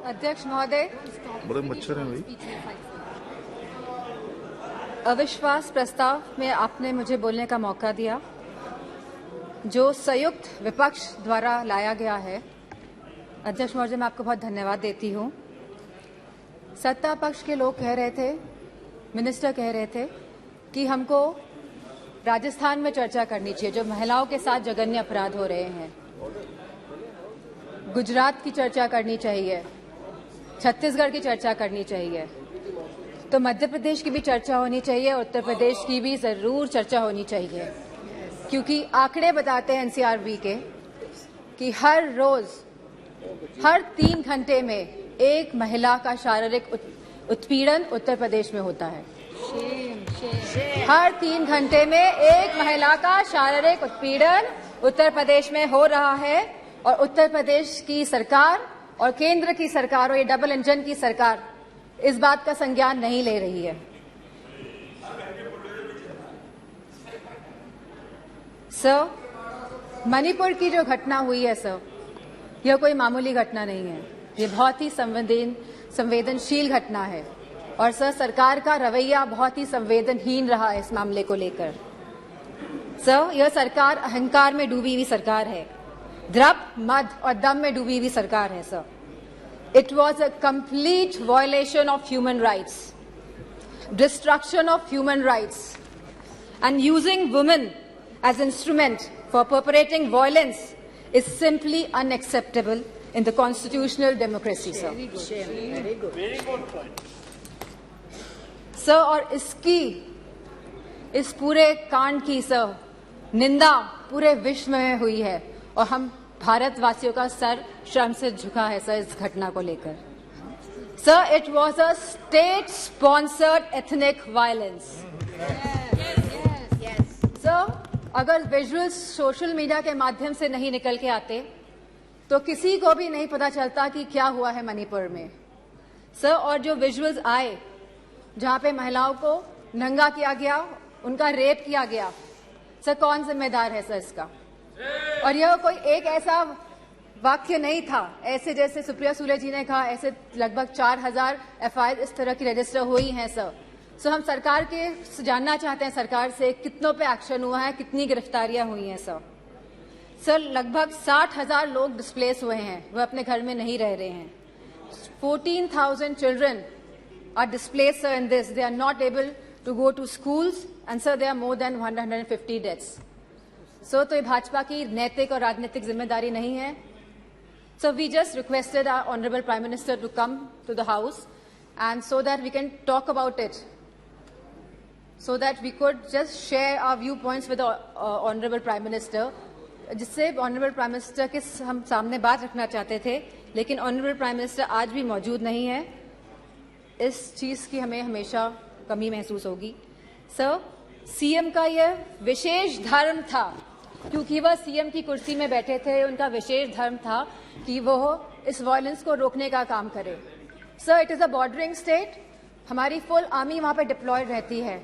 अध्यक्ष महोदय, बड़े मच्छर हैं भाई। अविश्वास प्रस्ताव में आपने मुझे बोलने का मौका दिया, जो संयुक्त विपक्ष द्वारा लाया गया है। अध्यक्ष महोदय, मैं आपको बहुत धन्यवाद देती हूँ। सत्ता पक्ष के लोग कह रहे थे, मिनिस्टर कह रहे थे कि हमको राजस्थान में चर्चा करनी चाहिए, जो महिलाओं के साथ जघन्य अपराध हो रहे हैं। गुजरात की चर्चा करनी चाहिए, छत्तीसगढ़ की चर्चा करनी चाहिए, तो मध्य प्रदेश की भी चर्चा होनी चाहिए, उत्तर प्रदेश की भी जरूर चर्चा होनी चाहिए, क्योंकि आंकड़े बताते हैं एनसीआरबी के कि हर रोज हर 3 घंटे में एक महिला का शारीरिक उत्पीड़न उत्तर प्रदेश में होता है। हर 3 घंटे में एक महिला का शारीरिक उत्पीड़न उत्तर प्रदेश में हो रहा है, और उत्तर प्रदेश की सरकार और केंद्र की सरकार और ये डबल इंजन की सरकार इस बात का संज्ञान नहीं ले रही है। सर, मणिपुर की जो घटना हुई है सर, यह कोई मामूली घटना नहीं है, ये बहुत ही संवेदनशील घटना है, और सर सरकार का रवैया बहुत ही संवेदनहीन रहा है इस मामले को लेकर। सर, यह सरकार अहंकार में डूबी हुई सरकार है, द्रव्य, मद और दम में डूबी हुई सरकार है sir. It was a complete violation of human rights, destruction of human rights, and using women as instrument for perpetrating violence is simply unacceptable in the constitutional democracy, sir. Very good point. Sir, और इस पूरे कांड की sir निंदा पूरे विश्व में हुई है, और हम भारतवासियों का सर शर्म से झुका है सर इस घटना को लेकर। Sir, it was a state sponsored ethnic violence. Sir, अगर विजुअल्स सोशल मीडिया के माध्यम से नहीं निकल के आते तो किसी को भी नहीं पता चलता कि क्या हुआ है मणिपुर में। सर, और जो विजुअल्स आए जहां पे महिलाओं को नंगा किया गया, उनका रेप किया गया, सर कौन जिम्मेदार है सर इसका? और यह कोई एक ऐसा वाक्य नहीं था, ऐसे जैसे सुप्रिया सुले जी ने कहा, ऐसे लगभग 4000 एफआईआर इस तरह की रजिस्टर हुई हैं सर। सो हम सरकार के जानना चाहते हैं सरकार से कितनों पे एक्शन हुआ है, कितनी गिरफ्तारियां हुई हैं सर। सर, लगभग 60,000 लोग डिस्प्लेस हुए हैं, वह अपने घर में नहीं रह रहे हैं। 14,000 children are displace sir in this, they are not able to go to schools, and sir there are more than 150 deaths. So तो ये भाजपा की नैतिक और राजनीतिक जिम्मेदारी नहीं है। So we just requested our honourable prime minister to come to the house, and so that we can talk about it, so that we could just share our viewpoints with the honorable prime minister, जिससे honorable prime minister के हम सामने बात रखना चाहते थे, लेकिन honorable prime minister आज भी मौजूद नहीं है। इस चीज की हमें हमेशा कमी महसूस होगी। सर, सीएम का यह विशेष धर्म था, क्योंकि वह सीएम की कुर्सी में बैठे थे, उनका विशेष धर्म था कि वह इस वायलेंस को रोकने का काम करे। Sir, it is a bordering state, हमारी फुल आर्मी वहां पे डिप्लॉयड रहती है,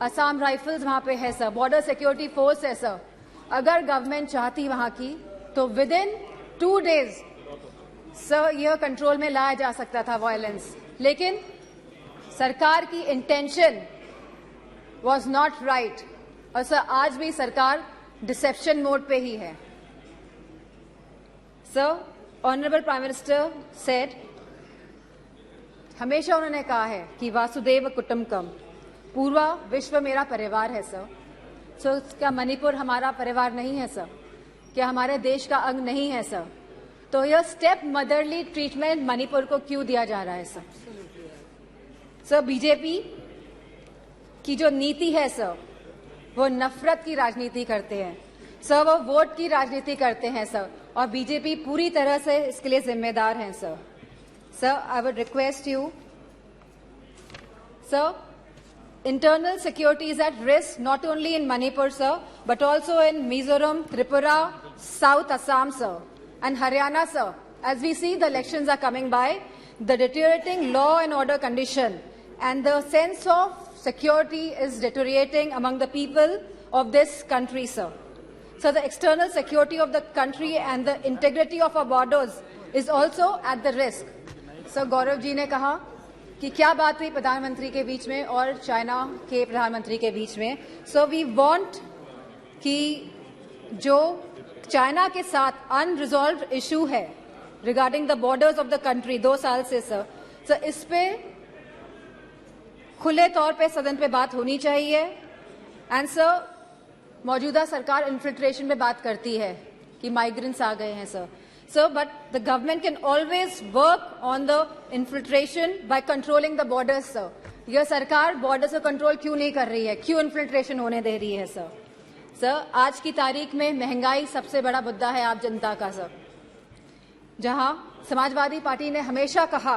असम राइफल्स वहां पे है सर, बॉर्डर सिक्योरिटी फोर्स है सर। अगर गवर्नमेंट चाहती वहां की तो विद इन 2 डेज सर यह कंट्रोल में लाया जा सकता था वायलेंस, लेकिन सरकार की इंटेंशन वॉज नॉट राइट, और सर आज भी सरकार डिसेप्शन मोड पे ही है। Sir, honourable prime minister said, हमेशा उन्होंने कहा है कि वासुदेव कुटुंबकम, पूरा विश्व मेरा परिवार है सर। सो क्या मणिपुर हमारा परिवार नहीं है सर? क्या हमारे देश का अंग नहीं है सर? तो यह स्टेप मदरली ट्रीटमेंट मणिपुर को क्यों दिया जा रहा है सर? सर, बीजेपी की जो नीति है सर, वो नफरत की राजनीति करते हैं सर, वो वोट की राजनीति करते हैं सर, और बीजेपी पूरी तरह से इसके लिए जिम्मेदार है sir. Sir, I would request you sir, internal security is at risk not only in Manipur, sir, but also in Mizoram, Tripura, South Assam, sir, and Haryana, sir. As we see the elections are coming by, the deteriorating law and order condition and the sense of security is deteriorating among the people of this country, sir. So the external security of the country and the integrity of our borders is also at the risk. Sir Gaurav ji ने कहा कि क्या बात हुई प्रधानमंत्री के बीच में और चाइना के प्रधानमंत्री के बीच में। सो वी वांट कि जो चाइना के साथ अनरिजॉल्व्ड इशू है regarding the borders of the country 2 साल से सर इस पे खुले तौर पे सदन पे बात होनी चाहिए। एंड सर मौजूदा सरकार इन्फिल्ट्रेशन पे बात करती है कि माइग्रेंट्स आ गए हैं sir but the government can always work on the infiltration by controlling the borders sir. यह सरकार बॉर्डर्स को कंट्रोल क्यों नहीं कर रही है, क्यों इन्फिल्ट्रेशन होने दे रही है सर आज की तारीख में महंगाई सबसे बड़ा मुद्दा है आप जनता का सर। जहां समाजवादी पार्टी ने हमेशा कहा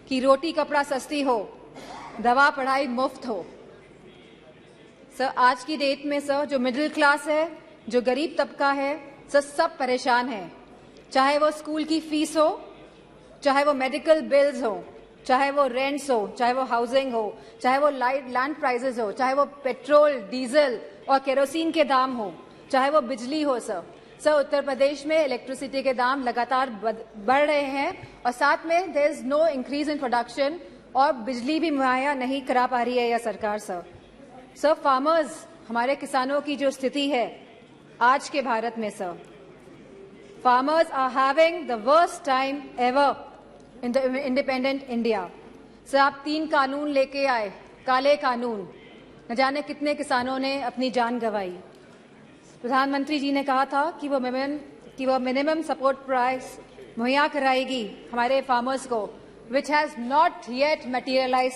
कि रोटी कपड़ा सस्ती हो, दवा पढ़ाई मुफ्त हो। सर आज की डेट में सर जो मिडिल क्लास है, जो गरीब तबका है सर, सब परेशान है। चाहे वो स्कूल की फीस हो, चाहे वो मेडिकल बिल्स हो, चाहे वो रेंट्स हो, चाहे वो हाउसिंग हो, चाहे वो लैंड प्राइसेस हो, चाहे वो पेट्रोल डीजल और केरोसिन के दाम हो, चाहे वो बिजली हो सर उत्तर प्रदेश में इलेक्ट्रिसिटी के दाम लगातार बढ़ रहे हैं और साथ में there is no increase in production और बिजली भी मुहैया नहीं करा पा रही है यह सरकार सर फार्मर्स, हमारे किसानों की जो स्थिति है आज के भारत में sir, farmers are having the worst time ever in the independent India. Sir आप 3 कानून लेके आए, काले कानून, न जाने कितने किसानों ने अपनी जान गंवाई। प्रधानमंत्री जी ने कहा था कि वो मिनिमम सपोर्ट प्राइस मुहैया कराएगी हमारे फार्मर्स को, which has not yet materialise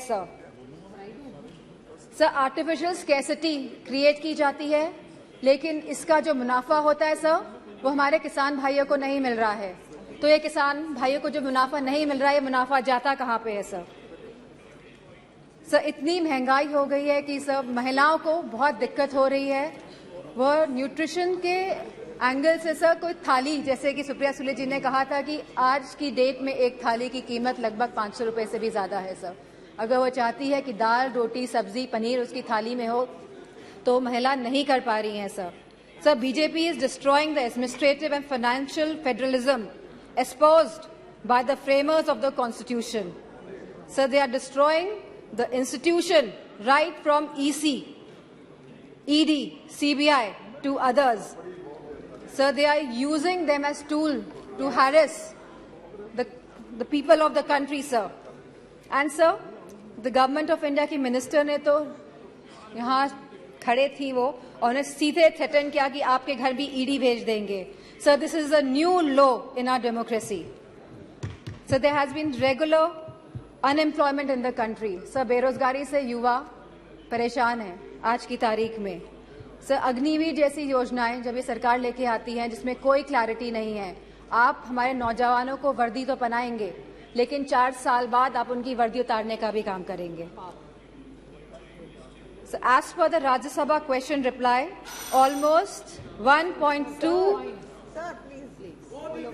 sir artificial scarcity create की जाती है, लेकिन इसका जो मुनाफा होता है सर वो हमारे किसान भाइयों को नहीं मिल रहा है। तो ये किसान भाइयों को जो मुनाफा नहीं मिल रहा है, ये मुनाफा जाता कहाँ पे है सर इतनी महंगाई हो गई है कि सर महिलाओं को बहुत दिक्कत हो रही है। वह न्यूट्रिशन के एंगल से सर कोई थाली, जैसे कि सुप्रिया सुले जी ने कहा था कि आज की डेट में एक थाली की कीमत लगभग 500 रुपए से भी ज्यादा है सर। अगर वो चाहती है कि दाल रोटी सब्जी पनीर उसकी थाली में हो तो महिला नहीं कर पा रही हैं sir BJP is destroying the administrative and financial federalism espoused by the framers of the Constitution. So they are destroying the institution right from EC, ED, CBI to others. So they are using them as tool to harass the people of the country, sir. And sir, the government of India की minister ने तो यहाँ खड़े थी वो और उन्हें सीधे थ्रेटन किया कि आपके घर भी ईडी भेज देंगे। So this is a new law in our democracy. So there has been regular unemployment in the country. So बेरोजगारी से युवा परेशान हैं आज की तारीख में। सर अग्निवीर जैसी योजनाएं जब ये सरकार लेके आती हैं जिसमें कोई क्लैरिटी नहीं है, आप हमारे नौजवानों को वर्दी तो पहनाएंगे लेकिन 4 साल बाद आप उनकी वर्दी उतारने का भी काम करेंगे। So as per the Rajya Sabha question reply, almost 1.2 Sir, please. You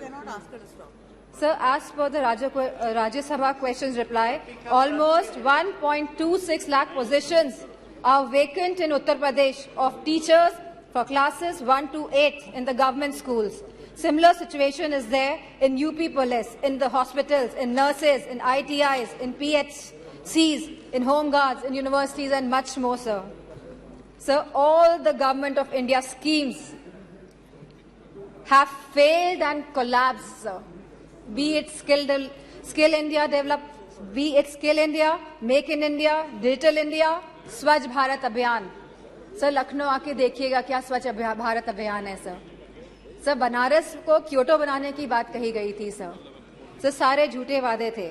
cannot ask her to stop. Sir, as per the Rajya Sabha questions reply, almost 1.26 lakh positions are vacant in Uttar Pradesh of teachers for classes 1 to 8 in the government schools. Similar situation is there in UP Police, in the hospitals, in nurses, in ITIs, in PHCs, in home guards, in universities and much more, sir. Sir, all the government of India schemes have failed and collapsed, sir. Be it Skill India develop, be it Skill India, Make in India, Digital India, स्वच्छ भारत अभियान। Sir Lucknow आके देखिएगा क्या स्वच्छ भारत अभियान है sir Banaras को Kyoto बनाने की बात कही गई थी सर सारे झूठे वादे थे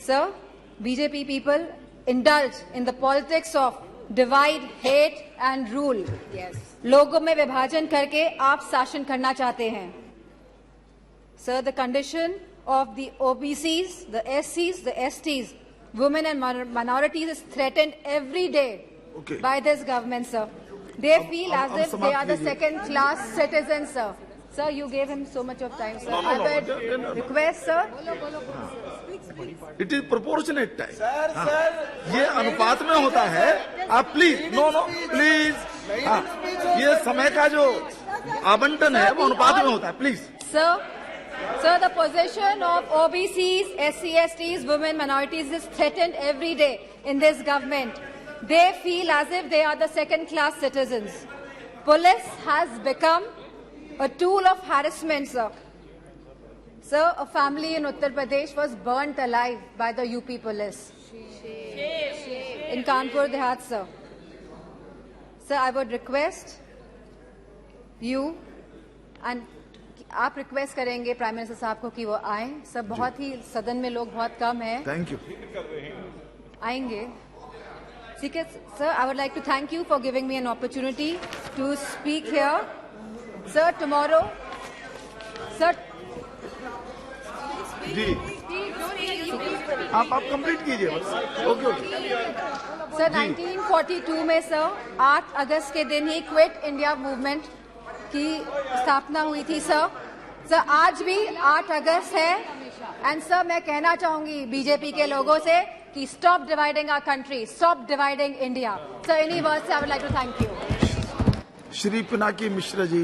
sir. BJP people indulge in the politics of divide, hate and rule. लोगों में विभाजन करके आप शासन करना चाहते हैं sir. The condition of the OBCs, the SCs, the STs, women and minorities is threatened every day by this government, sir. They feel as if they are the second-class citizens, sir. Sir, you gave him so much of time, sir. I would request, sir. It is proportionate time. Sir, ये अनुपात में होता है। आप please please ये समय का जो आवंटन है वो अनुपात में होता है, please. Sir, Sir, the position of OBCs, SC/STs, women, minorities is threatened every day in this government. They feel as if they are the second-class citizens. Police has become a tool of harassment, sir. Sir, a family in Uttar Pradesh was burnt alive by the UP police. In Kanpur Dehat, sir. Sir, I would request you and आप request करेंगे prime minister साहब को कि वो आए। Sir, बहुत ही सदन में लोग बहुत कम है, थैंक यू। आएंगे, ठीक है sir. I would like to thank you for giving me an opportunity to speak here. Sir, tomorrow sir ji आप कंप्लीट कीजिए बस। ओके ओके सर, 1942 में सर 8 अगस्त के दिन ही क्विट इंडिया मूवमेंट की स्थापना हुई थी सर। सर, आज भी 8 अगस्त है एंड सर मैं कहना चाहूंगी बीजेपी के लोगों से कि stop dividing our country, stop dividing India. Sir, इन्हीं वर्ड से I would like to thank you. Shri Pinaki Mishra ji.